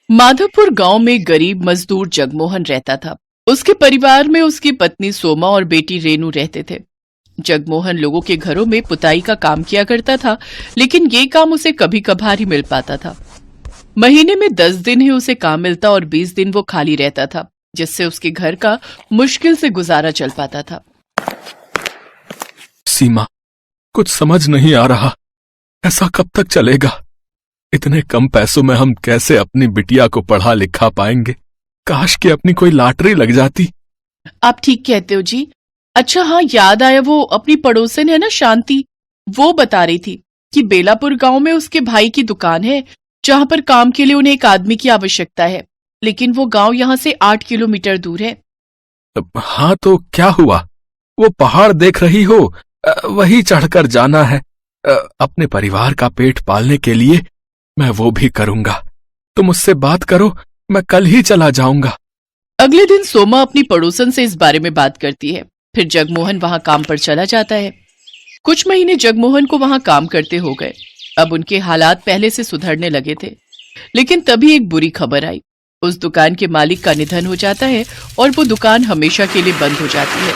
माधवपुर गांव में गरीब मजदूर जगमोहन रहता था। उसके परिवार में उसकी पत्नी सोमा और बेटी रेनू रहते थे। जगमोहन लोगों के घरों में पुताई का काम किया करता था, लेकिन ये काम उसे कभी कभार ही मिल पाता था। महीने में 10 दिन ही उसे काम मिलता और 20 दिन वो खाली रहता था, जिससे उसके घर का मुश्किल से गुजारा चल पाता था। सीमा, कुछ समझ नहीं आ रहा, ऐसा कब तक चलेगा? इतने कम पैसों में हम कैसे अपनी बिटिया को पढ़ा लिखा पाएंगे? काश कि अपनी कोई लॉटरी लग जाती। आप ठीक कहते हो जी। अच्छा हाँ, याद आया, वो अपनी पड़ोसन है ना शांति, वो बता रही थी कि बेलापुर गांव में उसके भाई की दुकान है, जहां पर काम के लिए उन्हें एक आदमी की आवश्यकता है, लेकिन वो गांव यहाँ से 8 किलोमीटर दूर है। हाँ तो क्या हुआ? वो पहाड़ देख रही हो, वही चढ़कर जाना है। अपने परिवार का पेट पालने के लिए मैं वो भी करूंगा। तुम उससे बात करो, मैं कल ही चला जाऊंगा। अगले दिन सोमा अपनी पड़ोसन से इस बारे में बात करती है। फिर जगमोहन वहां काम पर चला जाता है। कुछ महीने जगमोहन को वहां काम करते हो गए। अब उनके हालात पहले से सुधरने लगे थे, लेकिन तभी एक बुरी खबर आई। उस दुकान के मालिक का निधन हो जाता है और वो दुकान हमेशा के लिए बंद हो जाती है।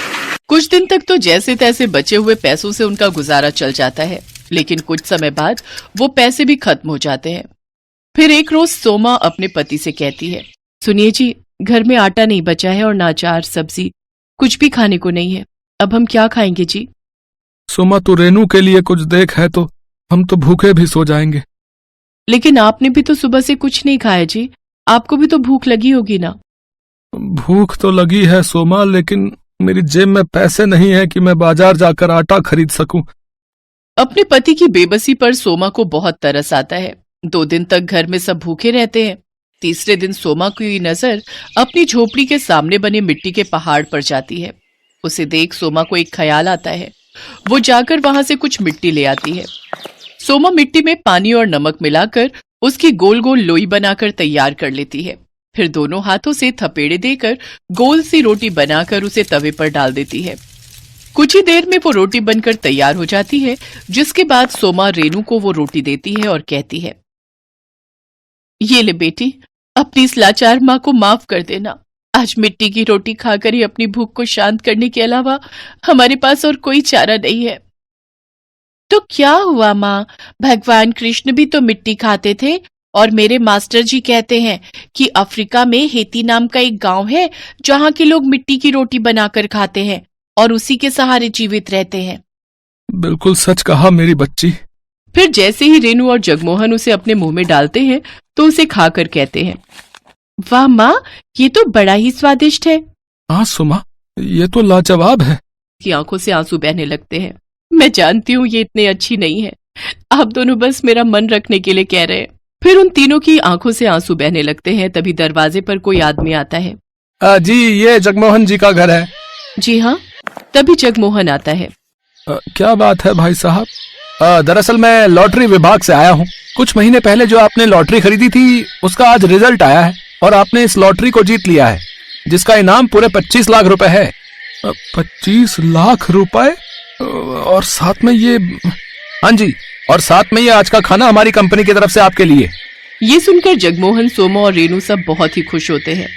कुछ दिन तक तो जैसे तैसे बचे हुए पैसों से उनका गुजारा चल जाता है, लेकिन कुछ समय बाद वो पैसे भी खत्म हो जाते हैं। फिर एक रोज सोमा अपने पति से कहती है, सुनिए जी, घर में आटा नहीं बचा है और ना अचार सब्जी, कुछ भी खाने को नहीं है। अब हम क्या खाएंगे जी? सोमा, तू रेनू के लिए कुछ देख, है तो हम तो भूखे भी सो जाएंगे। लेकिन आपने भी तो सुबह से कुछ नहीं खाया जी, आपको भी तो भूख लगी होगी ना। भूख तो लगी है सोमा, लेकिन मेरी जेब में पैसे नहीं है कि मैं बाजार जाकर आटा खरीद सकूं। अपने पति की बेबसी पर सोमा को बहुत तरस आता है। 2 दिन तक घर में सब भूखे रहते हैं। तीसरे दिन सोमा की नजर अपनी झोपड़ी के सामने बने मिट्टी के पहाड़ पर जाती है। उसे देख सोमा को एक ख्याल आता है। वो जाकर वहां से कुछ मिट्टी ले आती है। सोमा मिट्टी में पानी और नमक मिलाकर उसकी गोल गोल लोई बनाकर तैयार कर लेती है। फिर दोनों हाथों से थपेड़े देकर गोल सी रोटी बनाकर उसे तवे पर डाल देती है। कुछ ही देर में वो रोटी बनकर तैयार हो जाती है, जिसके बाद सोमा रेनू को वो रोटी देती है और कहती है, ये ले बेटी, अपनी इस लाचार माँ को माफ कर देना। आज मिट्टी की रोटी खाकर ही अपनी भूख को शांत करने के अलावा हमारे पास और कोई चारा नहीं है। तो क्या हुआ माँ, भगवान कृष्ण भी तो मिट्टी खाते थे और मेरे मास्टर जी कहते हैं कि अफ्रीका में हेती नाम का एक गांव है जहां के लोग मिट्टी की रोटी बनाकर खाते हैं और उसी के सहारे जीवित रहते हैं। बिल्कुल सच कहा मेरी बच्ची। फिर जैसे ही रेनू और जगमोहन उसे अपने मुंह में डालते हैं तो उसे खाकर कहते हैं, वाह माँ, ये तो बड़ा ही स्वादिष्ट है। हाँ सुमा, ये तो लाजवाब है। की आंखों से आंसू बहने लगते हैं। मैं जानती हूँ ये इतनी अच्छी नहीं है, आप दोनों बस मेरा मन रखने के लिए कह रहे हैं। फिर उन तीनों की आंखों से आंसू बहने लगते हैं। तभी दरवाजे पर कोई आदमी आता है। जी, ये जगमोहन जी का घर है। जी हाँ। तभी जगमोहन आता है। क्या बात है भाई साहब? दरअसल मैं लॉटरी विभाग से आया हूँ। कुछ महीने पहले जो आपने लॉटरी खरीदी थी उसका आज रिजल्ट आया है और आपने इस लॉटरी को जीत लिया है, जिसका इनाम पूरे 25 लाख रुपए है। 25 लाख रुपए? और साथ में ये, हाँ जी, और साथ में ये आज का खाना हमारी कंपनी की तरफ से आपके लिए। ये सुनकर जगमोहन, सोमा और रेनू सब बहुत ही खुश होते हैं।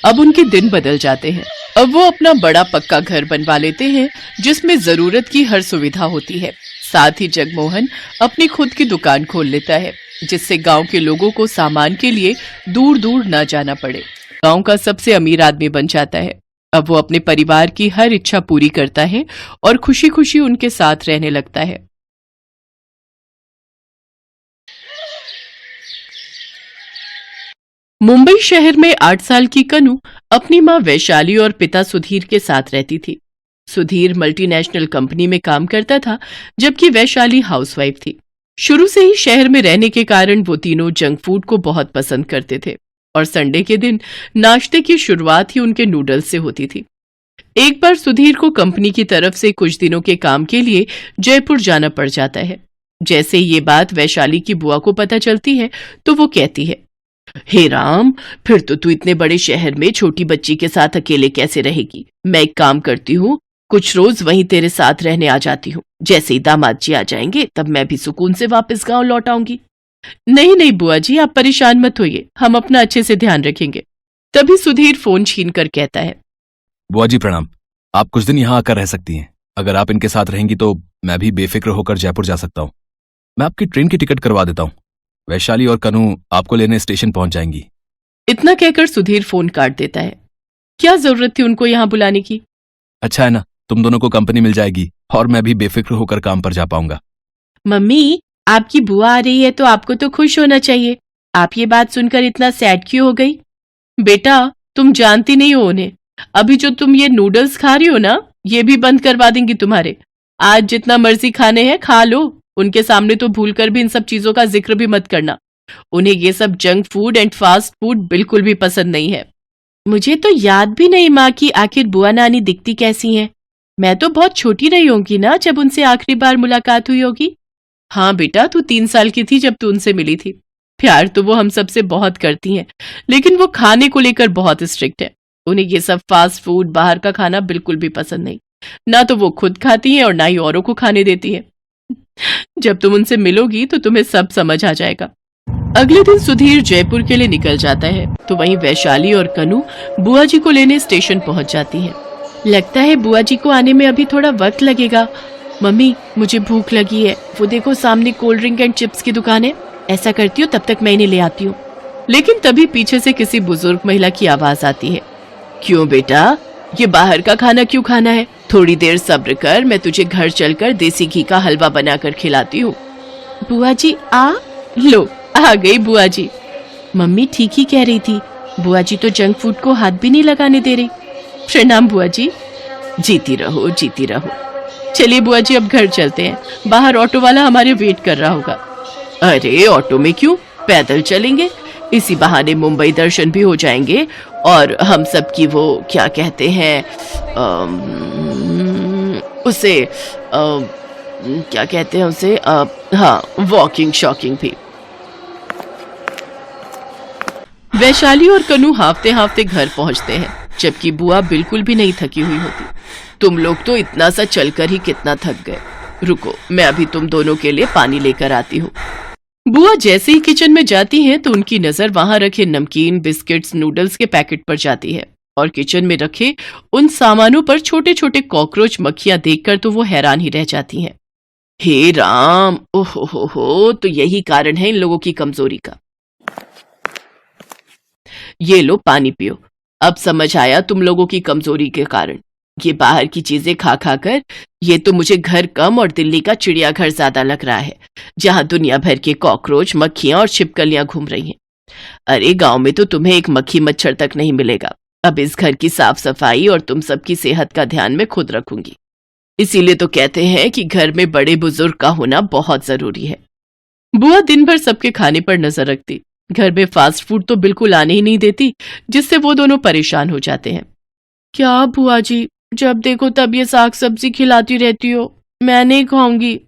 अब उनके दिन बदल जाते हैं। अब वो अपना बड़ा पक्का घर बनवा लेते हैं, जिसमें जरूरत की हर सुविधा होती है। साथ ही जगमोहन अपनी खुद की दुकान खोल लेता है, जिससे गांव के लोगों को सामान के लिए दूर दूर न जाना पड़े। गांव का सबसे अमीर आदमी बन जाता है। अब वो अपने परिवार की हर इच्छा पूरी करता है और खुशी खुशी उनके साथ रहने लगता है। मुंबई शहर में 8 साल की कनु अपनी मां वैशाली और पिता सुधीर के साथ रहती थी। सुधीर मल्टीनेशनल कंपनी में काम करता था, जबकि वैशाली हाउसवाइफ थी। शुरू से ही शहर में रहने के कारण वो तीनों जंक फूड को बहुत पसंद करते थे और संडे के दिन नाश्ते की शुरुआत ही उनके नूडल्स से होती थी। एक बार सुधीर को कंपनी की तरफ से कुछ दिनों के काम के लिए जयपुर जाना पड़ जाता है। जैसे ये बात वैशाली की बुआ को पता चलती है तो वो कहती है, हे राम, फिर तो तू इतने बड़े शहर में छोटी बच्ची के साथ अकेले कैसे रहेगी? मैं एक काम करती हूँ, कुछ रोज वहीं तेरे साथ रहने आ जाती हूँ। जैसे ही दामाद जी आ जाएंगे तब मैं भी सुकून से वापस गांव लौट आऊंगी। नहीं नहीं बुआ जी, आप परेशान मत होइए, हम अपना अच्छे से ध्यान रखेंगे। तभी सुधीर फोन छीन कर कहता है, बुआ जी प्रणाम। आप कुछ दिन यहाँ आकर रह सकती हैं। अगर आप इनके साथ रहेंगी तो मैं भी बेफिक्र होकर जयपुर जा सकता हूँ। मैं आपकी ट्रेन की टिकट करवा देता हूँ। वैशाली और कनू आपको लेने स्टेशन पहुंच जाएंगी। इतना कहकर सुधीर फोन काट देता है। क्या जरूरत थी उनको यहाँ बुलाने की? अच्छा है ना, तुम दोनों को कंपनी मिल जाएगी और मैं भी बेफिक्र होकर काम पर जा पाऊंगा। मम्मी, आपकी बुआ आ रही है तो आपको तो खुश होना चाहिए। आप ये बात सुनकर इतना सैड क्यों हो गई? बेटा, तुम जानती नहीं हो उन्हें। अभी जो तुम ये नूडल्स खा रही हो ना, ये भी बंद करवा देंगी तुम्हारे। आज जितना मर्जी खाने हैं खा लो। उनके सामने तो भूलकर भी इन सब चीजों का जिक्र भी मत करना। उन्हें ये सब junk food and fast food बिल्कुल भी पसंद नहीं है। मुझे तो याद भी नहीं माँ कि आखिर बुआ नानी दिखती कैसी हैं। मैं तो बहुत छोटी रही होंगी ना जब उनसे आखिरी बार मुलाकात हुई होगी। हाँ बेटा, तू 3 साल की थी जब तू उनसे मिली थी। प्यार तो वो हम सबसे बहुत करती हैं, लेकिन वो खाने को लेकर बहुत स्ट्रिक्ट है। उन्हें ये सब फास्ट फूड, बाहर का खाना बिल्कुल भी पसंद नहीं। ना तो वो खुद खाती हैं और ना ही औरों को खाने देती हैं। जब तुम उनसे मिलोगी तो तुम्हें सब समझ आ जाएगा। अगले दिन सुधीर जयपुर के लिए निकल जाता है तो वहीं वैशाली और कनू बुआ जी को लेने स्टेशन पहुंच जाती हैं। लगता है बुआ जी को आने में अभी थोड़ा वक्त लगेगा। मम्मी, मुझे भूख लगी है। वो देखो सामने कोल्ड ड्रिंक एंड चिप्स की दुकान है। ऐसा करती हूँ, तब तक मैं इन्हें ले आती हूँ। लेकिन तभी पीछे से किसी बुजुर्ग महिला की आवाज आती है। क्यों बेटा, ये बाहर का खाना क्यों खाना है? थोड़ी देर सब्र कर, मैं तुझे घर चलकर देसी घी का हलवा बनाकर खिलाती हूँ। बुआ जी लो, आ गई बुआ जी। मम्मी ठीक ही कह रही थी, बुआ जी तो जंक फूड को हाथ भी नहीं लगाने दे रही। प्रणाम बुआ जी। जीती रहो, जीती रहो। चलिए बुआ जी, अब घर चलते हैं। बाहर ऑटो वाला हमारे वेट कर रहा होगा। अरे ऑटो में क्यों, पैदल चलेंगे। इसी बहाने मुंबई दर्शन भी हो जाएंगे और हम सब की वो क्या कहते हैं उसे क्या कहते हैं उसे, हाँ, वॉकिंग शॉकिंग भी। वैशाली और कनू हाफते हाफते घर पहुंचते हैं, जबकि बुआ बिल्कुल भी नहीं थकी हुई होती। तुम लोग तो इतना सा चलकर ही कितना थक गए। रुको, मैं अभी तुम दोनों के लिए पानी लेकर आती हूँ। बुआ जैसे ही किचन में जाती हैं तो उनकी नजर वहां रखे नमकीन, बिस्किट्स, नूडल्स के पैकेट पर जाती है और किचन में रखे उन सामानों पर छोटे छोटे कॉकरोच, मक्खियां देखकर तो वो हैरान ही रह जाती हैं। हे राम, ओहो हो, तो यही कारण है इन लोगों की कमजोरी का। ये लो पानी पियो। अब समझ आया तुम लोगों की कमजोरी के कारण। ये बाहर की चीजें खा खा कर ये तो मुझे घर कम और दिल्ली का चिड़ियाघर ज्यादा लग रहा है, जहां दुनिया भर के कॉकरोच, मक्खियां और छिपकलियां घूम रही हैं। अरे गांव में तो तुम्हें एक मक्खी मच्छर तक नहीं मिलेगा। अब इस घर की साफ सफाई और तुम सबकी सेहत का ध्यान मैं खुद रखूंगी। इसीलिए तो कहते हैं कि घर में बड़े बुजुर्ग का होना बहुत जरूरी है। बुआ दिन भर सबके खाने पर नजर रखती। घर में फास्ट फूड तो बिल्कुल आने ही नहीं देती, जिससे वो दोनों परेशान हो जाते हैं। क्या बुआ जी, जब देखो तब ये साग सब्जी खिलाती रहती हो। मैं नहीं खाऊंगी,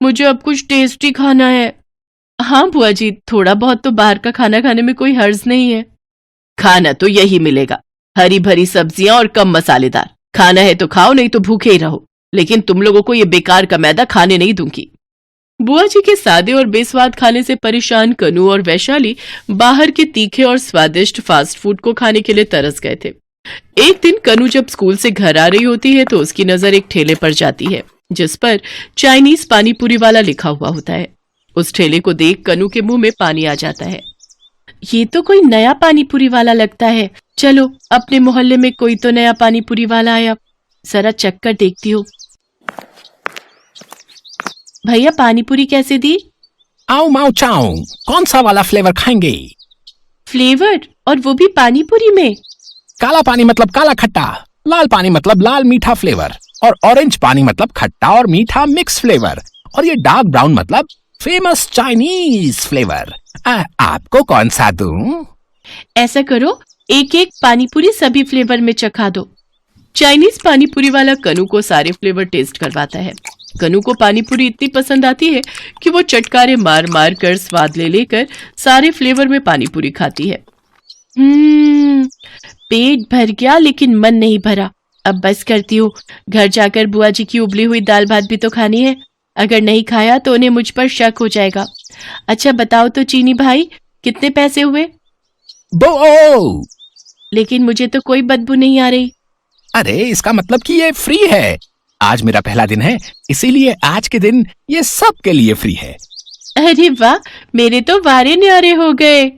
मुझे अब कुछ टेस्टी खाना है। हाँ बुआ जी, थोड़ा बहुत तो बाहर का खाना खाने में कोई हर्ज नहीं है। खाना तो यही मिलेगा, हरी भरी सब्जियां और कम मसालेदार। खाना है तो खाओ, नहीं तो भूखे ही रहो। लेकिन तुम लोगों को ये बेकार का मैदा खाने नहीं दूंगी। बुआ जी के सादे और बेस्वाद खाने से परेशान कनू और वैशाली बाहर के तीखे और स्वादिष्ट फास्ट फूड को खाने के लिए तरस गए थे। एक दिन कनू जब स्कूल से घर आ रही होती है तो उसकी नजर एक ठेले पर जाती है, जिस पर चाइनीज पानीपुरी वाला लिखा हुआ होता है। उस ठेले को देख कनू के मुंह में पानी आ जाता है। ये तो कोई नया पानीपुरी वाला लगता है। चलो, अपने मोहल्ले में कोई तो नया पानीपुरी वाला आया, जरा चक्कर देखती हूँ। भैया, पानीपुरी कैसे दी? आओ माओ चाओ, कौन सा वाला फ्लेवर खाएंगे? फ्लेवर, और वो भी पानीपुरी में? काला पानी मतलब काला खट्टा, लाल पानी मतलब लाल मीठा फ्लेवर, और ऑरेंज पानी मतलब खट्टा और मीठा मिक्स फ्लेवर, और ये डार्क ब्राउन मतलब फेमस चाइनीज फ्लेवर। आपको कौन सा दूं? ऐसा करो, एक एक पानीपुरी सभी फ्लेवर में चखा दो। चाइनीज पानीपुरी वाला कनू को सारे फ्लेवर टेस्ट करवाता है। कनू को पानीपुरी इतनी पसंद आती है कि वो चटकारे मार मार कर स्वाद ले लेकर सारे फ्लेवर में पानीपुरी खाती है। पेट भर गया लेकिन मन नहीं भरा। अब बस करती हूँ, घर जाकर बुआ जी की उबली हुई दाल भात भी तो खानी है। अगर नहीं खाया तो उन्हें मुझ पर शक हो जाएगा। अच्छा बताओ तो चीनी भाई, कितने पैसे हुए? बो, लेकिन मुझे तो कोई बदबू नहीं आ रही। अरे इसका मतलब कि ये फ्री है। आज मेरा पहला दिन है, इसीलिए आज के दिन ये सबके लिए फ्री है। अरे वाह, मेरे तो वारे न्यारे हो गए।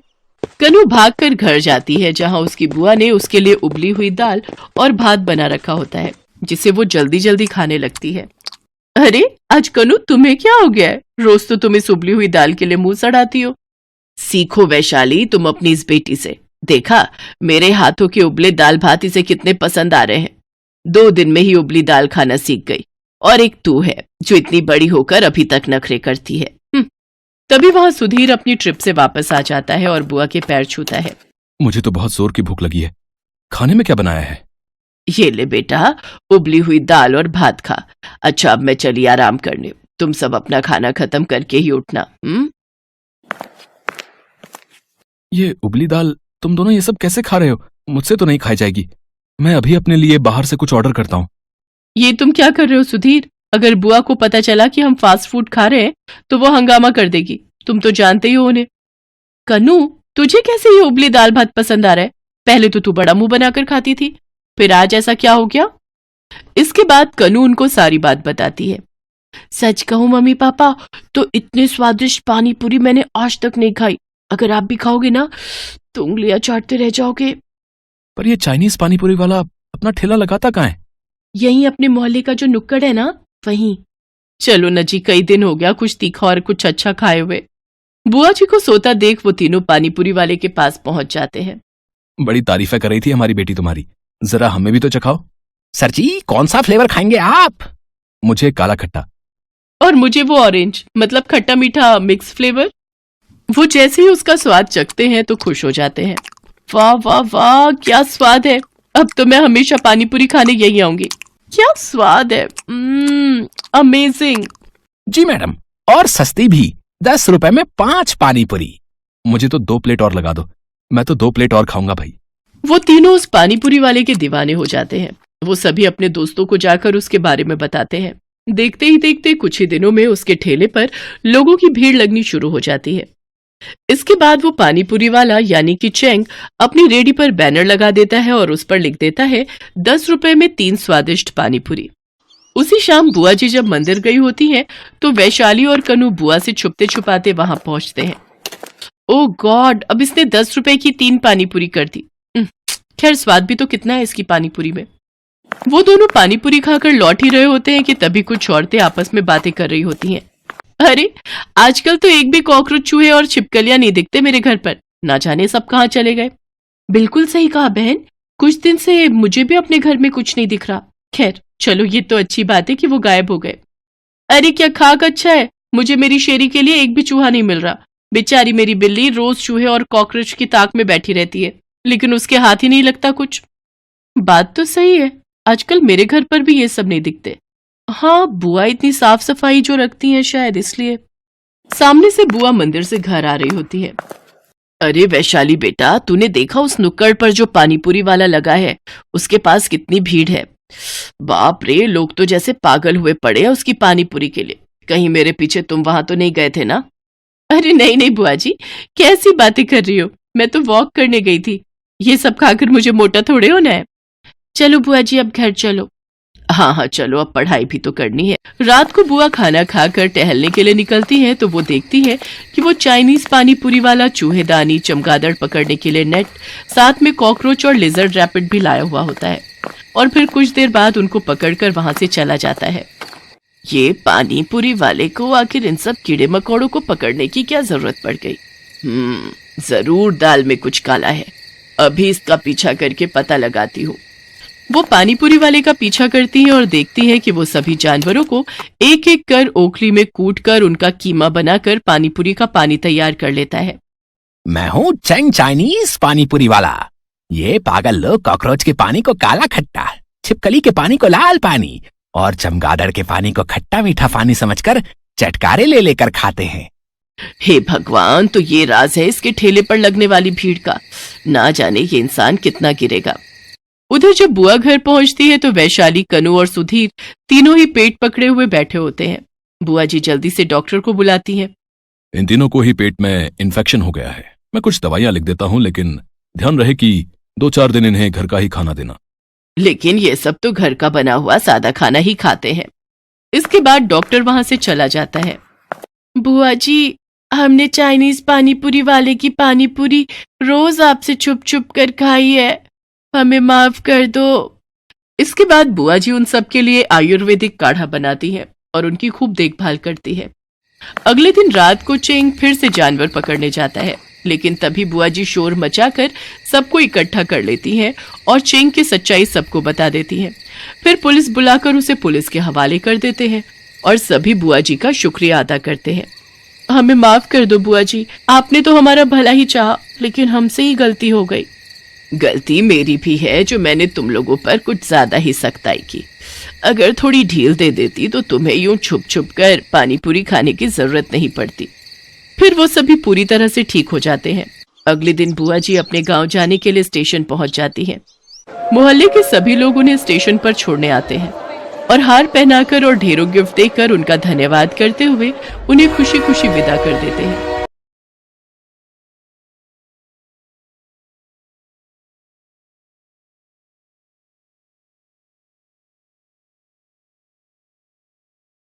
कनू भागकर घर जाती है जहां उसकी बुआ ने उसके लिए उबली हुई दाल और भात बना रखा होता है, जिसे वो जल्दी जल्दी खाने लगती है। अरे आज कनू, तुम्हें क्या हो गया है? रोज तो तुम इस उबली हुई दाल के लिए मुंह सड़ाती हो। सीखो वैशाली तुम अपनी इस बेटी से। देखा, मेरे हाथों के उबले दाल भात इसे कितने पसंद आ रहे हैं। 2 दिन में ही उबली दाल खाना सीख गई। और एक तू है जो इतनी बड़ी होकर अभी तक नखरे करती है। तभी वहां सुधीर अपनी ट्रिप से वापस आ जाता है और बुआ के पैर छूता है। मुझे तो बहुत जोर की भूख लगी है। खाने में क्या बनाया है? ये ले बेटा, उबली हुई दाल और भात खा। अच्छा अब मैं चली आराम करने, तुम सब अपना खाना खत्म करके ही उठना। ये उबली दाल, तुम दोनों ये सब कैसे खा रहे हो? मुझसे तो नहीं खाई जाएगी। मैं अभी अपने लिए बाहर से कुछ ऑर्डर करता हूँ। ये तुम क्या कर रहे हो सुधीर? अगर बुआ को पता चला कि हम फास्ट फूड खा रहे हैं तो वो हंगामा कर देगी। तुम तो जानते ही हो उन्हें। कनू, तुझे कैसे ये उबली दाल भात पसंद आ रहा है? पहले तो तू बड़ा मुंह बनाकर खाती थी, फिर आज ऐसा क्या हो गया? इसके बाद कनू उनको सारी बात बताती है। सच कहूं मम्मी पापा, तो इतने स्वादिष्ट पानी पूरी मैंने आज तक नहीं खाई। अगर आप भी खाओगे ना तो उंगलियां चाटते रह जाओगे। पर ये चाइनीज पानीपुरी वाला अपना ठेला लगाता कहाँ है? यही अपने मोहल्ले का जो नुक्कड़ है ना, वहीं। चलो न जी, कई दिन हो गया कुछ तीखा और कुछ अच्छा खाए हुए। बुआ जी को सोता देख वो तीनों पानीपुरी वाले के पास पहुंच जाते हैं। बड़ी तारीफें कर रही थी हमारी बेटी तुम्हारी, जरा हमें भी तो चखाओ। सर जी, कौन सा फ्लेवर खाएंगे आप? मुझे काला खट्टा। और मुझे वो ऑरेंज, मतलब खट्टा मीठा मिक्स फ्लेवर। वो जैसे ही उसका स्वाद चखते हैं तो खुश हो जाते हैं। वाह वाह वाह, क्या स्वाद है। अब तो मैं हमेशा पानीपुरी खाने यही आऊंगी। क्या स्वाद है, अमेजिंग। जी मैडम, और सस्ती भी। 10 रुपए में 5 पानीपुरी। मुझे तो 2 प्लेट और लगा दो। मैं तो 2 प्लेट और खाऊंगा भाई। वो तीनों उस पानीपुरी वाले के दीवाने हो जाते हैं। वो सभी अपने दोस्तों को जाकर उसके बारे में बताते हैं। देखते ही देखते कुछ ही दिनों में उसके ठेले पर लोगों की भीड़ लगनी शुरू हो जाती है। इसके बाद वो पानीपुरी वाला यानी कि चेंग अपनी रेडी पर बैनर लगा देता है और उस पर लिख देता है 10 रुपए में 3 स्वादिष्ट पानीपुरी। उसी शाम बुआ जी जब मंदिर गई होती हैं तो वैशाली और कनू बुआ से छुपते छुपाते वहां पहुंचते हैं। ओ गॉड, अब इसने 10 रुपए की 3 पानीपुरी कर दी। खैर स्वाद भी तो कितना है इसकी पानीपुरी में। वो दोनों पानीपुरी खाकर लौट ही रहे होते हैं कि तभी कुछ औरतें आपस में बातें कर रही होती हैं। अरे आजकल तो एक भी कॉकरोच, चूहे और छिपकलियां नहीं दिखते मेरे घर पर। ना जाने सब कहाँ चले गए। बिल्कुल सही कहा बहन, कुछ दिन से मुझे भी अपने घर में कुछ नहीं दिख रहा। खैर चलो, ये तो अच्छी बात है कि वो गायब हो गए। अरे क्या खाक अच्छा है, मुझे मेरी शेरी के लिए एक भी चूहा नहीं मिल रहा। बेचारी मेरी बिल्ली रोज चूहे और कॉकरोच की ताक में बैठी रहती है, लेकिन उसके हाथ ही नहीं लगता कुछ। बात तो सही है, आजकल मेरे घर पर भी ये सब नहीं दिखते। हाँ, बुआ इतनी साफ सफाई जो रखती हैं शायद इसलिए। सामने से बुआ मंदिर से घर आ रही होती है। अरे वैशाली बेटा, तूने देखा उस नुक्कड़ पर जो पानीपुरी वाला लगा है, उसके पास कितनी भीड़ है। बाप रे, लोग तो जैसे पागल हुए पड़े हैं उसकी पानीपुरी के लिए। कहीं मेरे पीछे तुम वहां तो नहीं गए थे ना? अरे नहीं नहीं बुआ जी, कैसी बातें कर रही हो, मैं तो वॉक करने गई थी। ये सब खाकर मुझे मोटा थोड़े होना है। चलो बुआ जी अब घर चलो। हाँ हाँ चलो, अब पढ़ाई भी तो करनी है। रात को बुआ खाना खाकर टहलने के लिए निकलती है तो वो देखती है कि वो चाइनीज पानीपुरी वाला चूहेदानी, चमगादड़ पकड़ने के लिए नेट, साथ में कॉकरोच और लिजर्ड रैपिड भी लाया हुआ होता है। और फिर कुछ देर बाद उनको पकड़कर वहां से चला जाता है। ये पानीपुरी वाले को आखिर इन सब कीड़े मकोड़ों को पकड़ने की क्या जरूरत पड़ गई? जरूर दाल में कुछ काला है। अभी इसका पीछा करके पता लगाती हूँ। वो पानीपुरी वाले का पीछा करती है और देखती है कि वो सभी जानवरों को एक एक कर ओखली में कूट कर उनका कीमा बनाकर पानीपुरी का पानी तैयार कर लेता है। मैं हूँ चेंग चाइनीज पानीपुरी वाला। ये पागल लोग कॉकरोच के पानी को काला खट्टा, छिपकली के पानी को लाल पानी और चमगादड़ के पानी को खट्टा मीठा पानी समझकर चटकारे ले लेकर खाते हैं। हे भगवान, तो ये राज है इसके ठेले पर लगने वाली भीड़ का। ना जाने ये इंसान कितना गिरेगा। उधर जब बुआ घर पहुंचती है तो वैशाली, कनू और सुधीर तीनों ही पेट पकड़े हुए बैठे होते हैं। बुआ जी जल्दी से डॉक्टर को बुलाती हैं। इन तीनों को ही पेट में इन्फेक्शन हो गया है। मैं कुछ दवाइयां लिख देता हूं, लेकिन ध्यान रहे कि 2-4 दिन इन्हें घर का ही खाना देना। लेकिन ये सब तो घर का बना हुआ सादा खाना ही खाते हैं। इसके बाद डॉक्टर वहां से चला जाता है। बुआ जी, हमने चाइनीज पानीपुरी वाले की पानीपुरी रोज आपसे छुप छुप कर खाई है, हमें माफ कर दो। इसके बाद बुआ जी उन सब के लिए आयुर्वेदिक काढ़ा बनाती है और उनकी खूब देखभाल करती है। अगले दिन रात को चेंग फिर से जानवर पकड़ने जाता है, लेकिन तभी बुआ जी शोर मचाकर सबको इकट्ठा कर लेती हैं और चेंग की सच्चाई सबको बता देती हैं। फिर पुलिस बुलाकर उसे पुलिस के हवाले कर देते हैं और सभी बुआ जी का शुक्रिया अदा करते हैं। हमें माफ कर दो बुआ जी, आपने तो हमारा भला ही चाहा, लेकिन हमसे ही गलती हो गई। गलती मेरी भी है जो मैंने तुम लोगों पर कुछ ज्यादा ही सख्ताई की। अगर थोड़ी ढील दे देती तो तुम्हें यूं छुप छुप कर पानीपुरी खाने की जरूरत नहीं पड़ती। फिर वो सभी पूरी तरह से ठीक हो जाते हैं। अगले दिन बुआ जी अपने गांव जाने के लिए स्टेशन पहुंच जाती हैं। मोहल्ले के सभी लोग उन्हें स्टेशन पर छोड़ने आते हैं और हार पहनाकर और ढेरों गिफ्ट देकर उनका धन्यवाद करते हुए उन्हें खुशी खुशी विदा कर देते हैं।